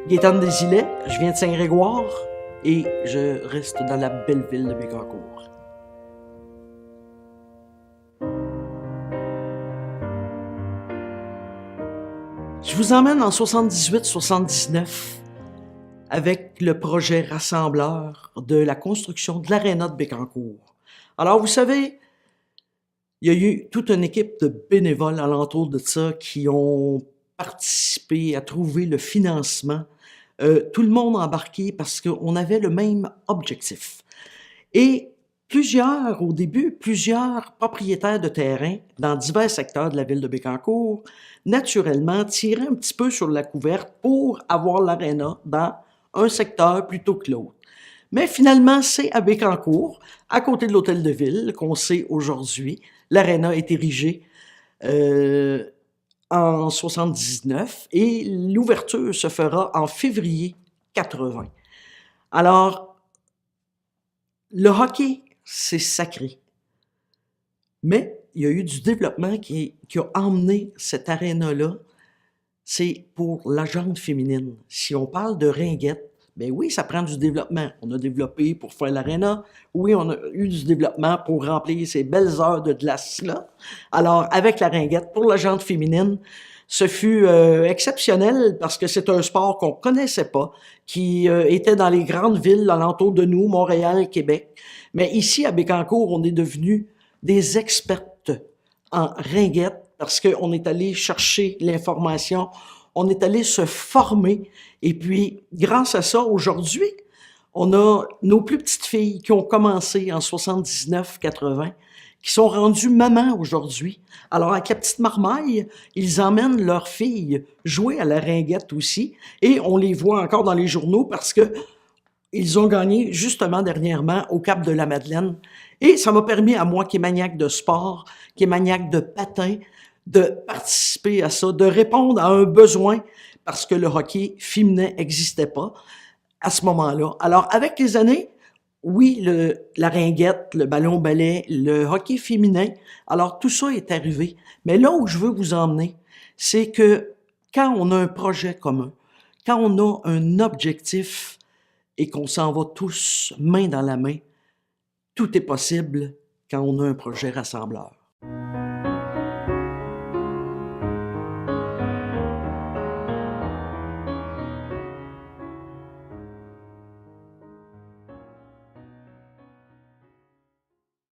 Gaétane Desilets, je viens de Saint-Grégoire et je reste dans la belle ville de Bécancour. Je vous emmène en 78-79 avec le projet rassembleur de la construction de l'aréna de Bécancour. Alors, vous savez, il y a eu toute une équipe de bénévoles alentour de ça qui ont participé à trouver le financement. Tout le monde embarqué parce qu'on avait le même objectif. Et au début, plusieurs propriétaires de terrain dans divers secteurs de la ville de Bécancour, naturellement, tiraient un petit peu sur la couverte pour avoir l'aréna dans un secteur plutôt que l'autre. Mais finalement, c'est à Bécancour, à côté de l'hôtel de ville, qu'on sait aujourd'hui, l'aréna est érigée en 79 et l'ouverture se fera en février 80. Alors, le hockey, c'est sacré. Mais il y a eu du développement qui a emmené cette aréna-là. C'est pour la gente féminine. Si on parle de ringuette, ben oui, ça prend du développement. On a développé pour faire l'aréna. Oui, on a eu du développement pour remplir ces belles heures de glace-là. Alors, avec la ringuette, pour la gente féminine, ce fut exceptionnel parce que c'est un sport qu'on connaissait pas, qui était dans les grandes villes alentour de nous, Montréal, Québec. Mais ici, à Bécancour, on est devenus des expertes en ringuette parce qu'on est allé chercher l'information, on est allé se former. Et puis, grâce à ça, aujourd'hui, on a nos plus petites filles qui ont commencé en 79-80, qui sont rendues mamans aujourd'hui. Alors, avec la petite marmaille, ils emmènent leurs filles jouer à la ringuette aussi. Et on les voit encore dans les journaux parce que ils ont gagné justement dernièrement au Cap de la Madeleine. Et ça m'a permis à moi, qui est maniaque de sport, qui est maniaque de patin, de participer à ça, de répondre à un besoin parce que le hockey féminin n'existait pas à ce moment-là. Alors, avec les années, oui, la ringuette, le ballon-ballet, le hockey féminin, alors tout ça est arrivé. Mais là où je veux vous emmener, c'est que quand on a un projet commun, quand on a un objectif et qu'on s'en va tous main dans la main, tout est possible quand on a un projet rassembleur.